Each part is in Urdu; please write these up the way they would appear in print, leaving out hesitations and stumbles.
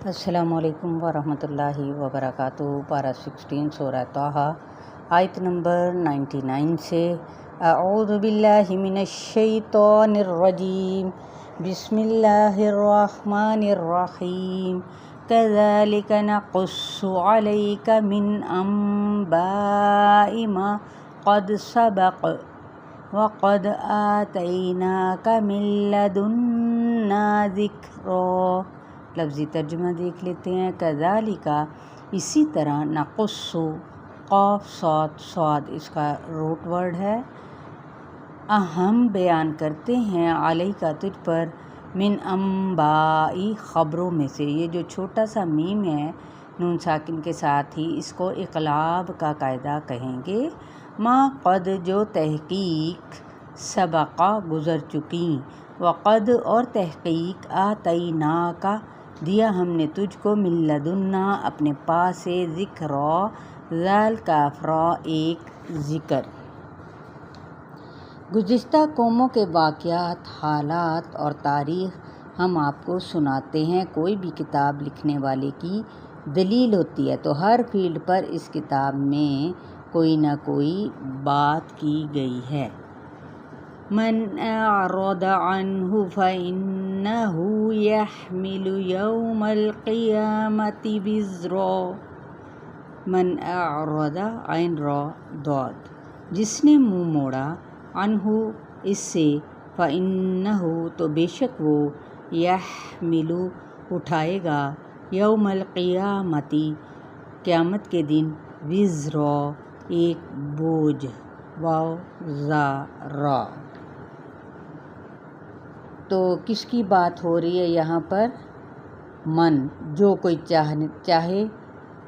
السلام علیکم ورحمۃ اللہ وبرکاتہ۔ پارہ 16 سورہ طٰہٰ آیت نمبر 99 سے اعوذ باللہ من الشیطان الرجیم بسم اللہ الرحمن الرحیم کذالک نقص علیک من انباء ما قد سبق وقد آتیناک من لدنا ذکرا۔ لفظی ترجمہ دیکھ لیتے ہیں۔ کذالک اسی طرح، نقص قاف صاد اس کا روٹ ورڈ ہے، ہم بیان کرتے ہیں علیک تجھ پر، من انباء خبروں میں سے۔ یہ جو چھوٹا سا میم ہے نون ساکن کے ساتھ ہی، اس کو اقلاب کا قاعدہ کہیں گے۔ ما قد جو تحقیق، سبقہ گزر چکی، وقد اور تحقیق، آتیناک دیا ہم نے تجھ کو، من لدنا اپنے پاس سے، ذکرا ذال کافرا ایک ذکر۔ گزشتہ قوموں کے واقعات، حالات اور تاریخ ہم آپ کو سناتے ہیں۔ کوئی بھی کتاب لکھنے والے کی دلیل ہوتی ہے، تو ہر فیلڈ پر اس کتاب میں کوئی نہ کوئی بات کی گئی ہے۔ من اعرض عنہ فإنہ یحمل یوم القیامة وزرا۔ من اعرض عین را ضاد، جس نے منہ موڑا، عنہ اس سے، فإنہ تو بے شک وہ، یحمل اٹھائے گا، یوم القیامة قیامت کے دن، وزرا ایک بوجھ، واو زا را۔ تو کس کی بات ہو رہی ہے یہاں پر؟ من، جو کوئی چاہے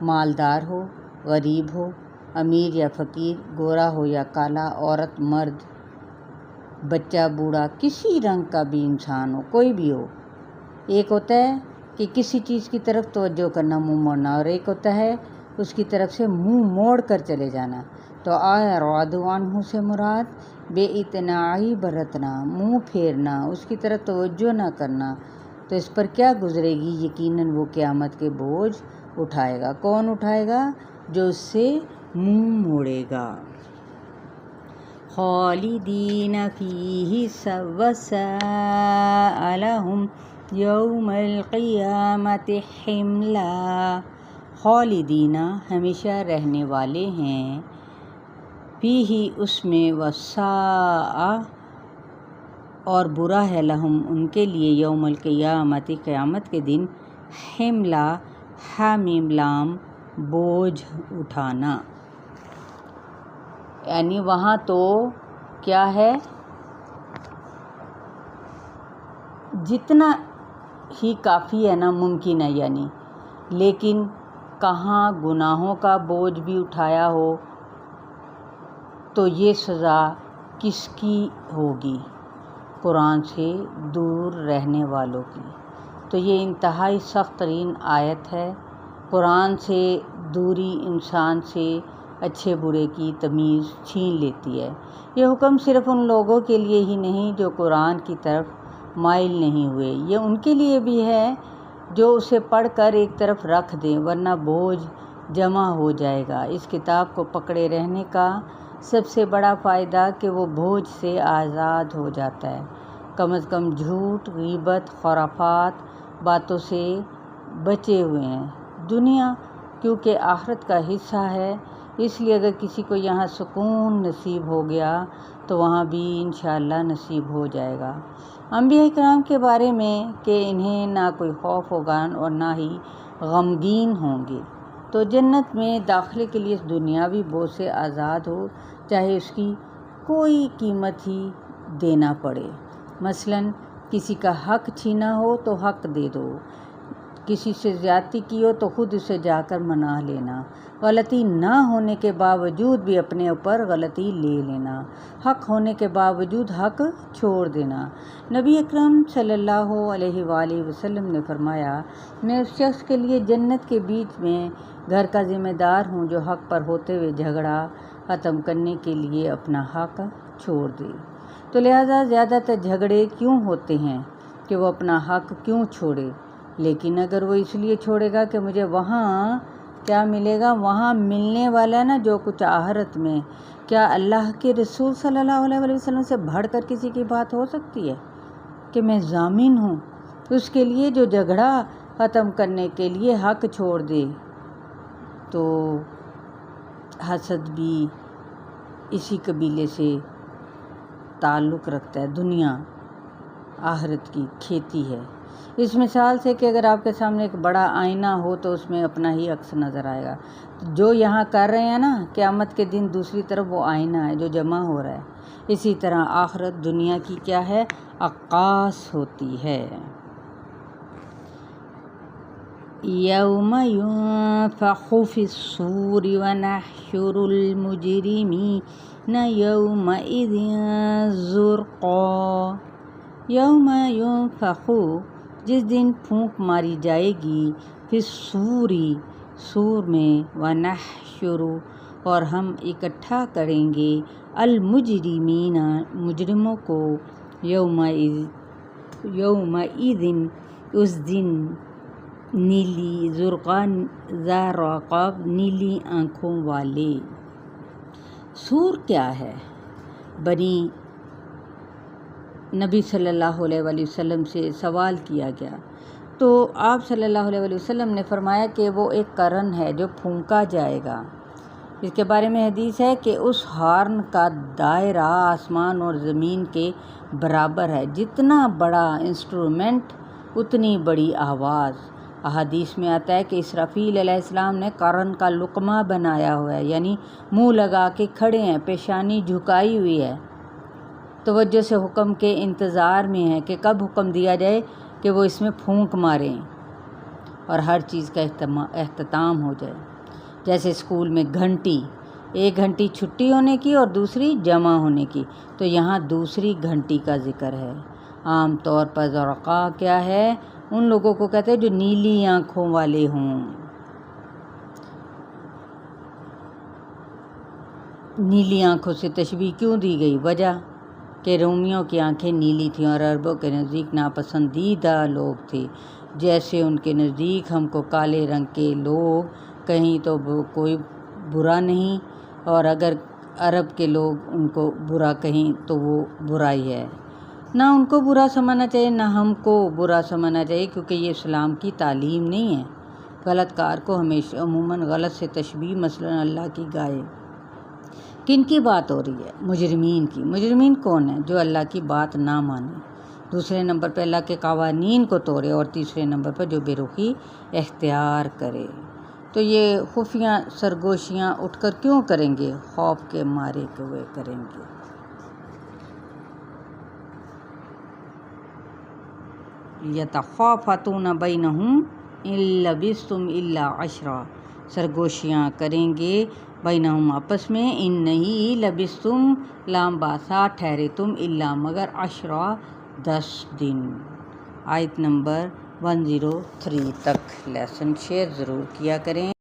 مالدار ہو، غریب ہو، امیر یا فقیر، گورا ہو یا کالا، عورت مرد، بچہ بوڑھا، کسی رنگ کا بھی انسان ہو، کوئی بھی ہو۔ ایک ہوتا ہے کہ کسی چیز کی طرف توجہ کرنا، منہ موڑنا، اور ایک ہوتا ہے اس کی طرف سے منہ موڑ کر چلے جانا۔ تو اعراض عنہ سے مراد بے اعتنائی برتنا، منہ پھیرنا، اس کی طرف توجہ نہ کرنا، تو اس پر کیا گزرے گی؟ یقیناً وہ قیامت کے بوجھ اٹھائے گا۔ کون اٹھائے گا؟ جو اس سے منہ موڑے گا۔ خالدین فیہ وساء لہم یوم القیامۃ حملا۔ خالدین ہمیشہ رہنے والے ہیں، فیہ اس میں، وساء اور برا ہے، لہم ان کے لیے، یوم القیامۃ قیامت کے دن، حملا حا میم لام بوجھ اٹھانا۔ یعنی وہاں تو کیا ہے، جتنا ہی کافی ہے نا، ممکن ہے یعنی، لیکن کہاں گناہوں کا بوجھ بھی اٹھایا ہو تو یہ سزا کس کی ہوگی؟ قرآن سے دور رہنے والوں کی۔ تو یہ انتہائی سخت ترین آیت ہے۔ قرآن سے دوری انسان سے اچھے برے کی تمیز چھین لیتی ہے۔ یہ حکم صرف ان لوگوں کے لیے ہی نہیں جو قرآن کی طرف مائل نہیں ہوئے، یہ ان کے لیے بھی ہے جو اسے پڑھ کر ایک طرف رکھ دیں، ورنہ بوجھ جمع ہو جائے گا۔ اس کتاب کو پکڑے رہنے کا سب سے بڑا فائدہ کہ وہ بوجھ سے آزاد ہو جاتا ہے، کم از کم جھوٹ، غیبت، خرافات باتوں سے بچے ہوئے ہیں۔ دنیا کیونکہ آخرت کا حصہ ہے، اس لیے اگر کسی کو یہاں سکون نصیب ہو گیا تو وہاں بھی انشاءاللہ نصیب ہو جائے گا۔ انبیاء کرام کے بارے میں کہ انہیں نہ کوئی خوف ہوگا اور نہ ہی غمگین ہوں گے، تو جنت میں داخلے کے لیے اس دنیاوی بوجھ سے آزاد ہو، چاہے اس کی کوئی قیمت ہی دینا پڑے۔ مثلاً کسی کا حق چھینا ہو تو حق دے دو، کسی سے زیادتی کی ہو تو خود اسے جا کر منا لینا، غلطی نہ ہونے کے باوجود بھی اپنے اوپر غلطی لے لینا، حق ہونے کے باوجود حق چھوڑ دینا۔ نبی اکرم صلی اللہ علیہ وآلہ وسلم نے فرمایا، میں اس شخص کے لیے جنت کے بیچ میں گھر کا ذمہ دار ہوں جو حق پر ہوتے ہوئے جھگڑا ختم کرنے کے لیے اپنا حق چھوڑ دے۔ تو لہٰذا زیادہ تر جھگڑے کیوں ہوتے ہیں کہ وہ اپنا حق کیوں چھوڑے؟ لیکن اگر وہ اس لیے چھوڑے گا کہ مجھے وہاں کیا ملے گا، وہاں ملنے والا نا جو کچھ آخرت میں، کیا اللہ کے رسول صلی اللہ علیہ وسلم سے بڑھ کر کسی کی بات ہو سکتی ہے کہ میں ضامن ہوں؟ اس کے لیے جو جھگڑا ختم کرنے کے لیے حق چھوڑ دے، تو حسد بھی اسی قبیلے سے تعلق رکھتا ہے۔ دنیا آخرت کی کھیتی ہے۔ اس مثال سے کہ اگر آپ کے سامنے ایک بڑا آئینہ ہو تو اس میں اپنا ہی عکس نظر آئے گا۔ جو یہاں کر رہے ہیں نا، قیامت کے دن دوسری طرف وہ آئینہ ہے جو جمع ہو رہا ہے۔ اسی طرح آخرت دنیا کی کیا ہے؟ عکاس ہوتی ہے۔ یوم ینفخ فی الصور ونحشر المجرمین یومئذ زرقا۔ یوم ینفخ، جس دن پھونک ماری جائے گی، فی الصور، سور میں، ونحشر، اور ہم اکٹھا کریں گے، المجرمین، مجرموں کو، یومئذ، اس دن، نیلی، زرقان، زرقاب، نیلی آنکھوں والے۔ سور کیا ہے؟ بنی نبی صلی اللہ علیہ وآلہ وسلم سے سوال کیا گیا تو آپ صلی اللہ علیہ وآلہ وسلم نے فرمایا کہ وہ ایک قرن ہے جو پھونکا جائے گا۔ اس کے بارے میں حدیث ہے کہ اس ہارن کا دائرہ آسمان اور زمین کے برابر ہے۔ جتنا بڑا انسٹرومنٹ اتنی بڑی آواز۔ احادیث میں آتا ہے کہ اسرافیل علیہ السلام نے قرن کا لقمہ بنایا ہوا ہے، یعنی منہ لگا کے کھڑے ہیں، پیشانی جھکائی ہوئی ہے، توجہ سے حکم کے انتظار میں ہے کہ کب حکم دیا جائے کہ وہ اس میں پھونک ماریں اور ہر چیز کا اختتام ہو جائے۔ جیسے اسکول میں گھنٹی، ایک گھنٹی چھٹی ہونے کی اور دوسری جمع ہونے کی، تو یہاں دوسری گھنٹی کا ذکر ہے۔ عام طور پر زرقاء کیا ہے؟ ان لوگوں کو کہتے ہیں جو نیلی آنکھوں والے ہوں۔ نیلی آنکھوں سے تشبیہ کیوں دی گئی؟ وجہ کہ رومیوں کی آنکھیں نیلی تھیں اور عربوں کے نزدیک ناپسندیدہ لوگ تھے۔ جیسے ان کے نزدیک ہم کو کالے رنگ کے لوگ کہیں تو کوئی برا نہیں، اور اگر عرب کے لوگ ان کو برا کہیں تو وہ برائی ہے۔ نہ ان کو برا سمجھنا چاہیے، نہ ہم کو برا سمجھنا چاہیے، کیونکہ یہ اسلام کی تعلیم نہیں ہے۔ غلط کار کو ہمیشہ عموماً غلط سے تشبیہ مثلاً اللہ کی گائے۔ کن کی بات ہو رہی ہے؟ مجرمین کی۔ مجرمین کون ہیں؟ جو اللہ کی بات نہ مانے، دوسرے نمبر پہ اللہ کے قوانین کو توڑے، اور تیسرے نمبر پر جو بے رخی اختیار کرے۔ تو یہ خفیہ سرگوشیاں اٹھ کر کیوں کریں گے؟ خوف کے مارے ہوئے کریں گے۔ یتخافتون بینہم ان لبثتم الا عشرا، سرگوشیاں کریں گے بینہم آپس میں، ان نہیں، لبثتم لام باسا، ٹھہرے تم، الا مگر، عشرا 10 دن۔ آیت نمبر 103 تک لیسن شیئر ضرور کیا کریں۔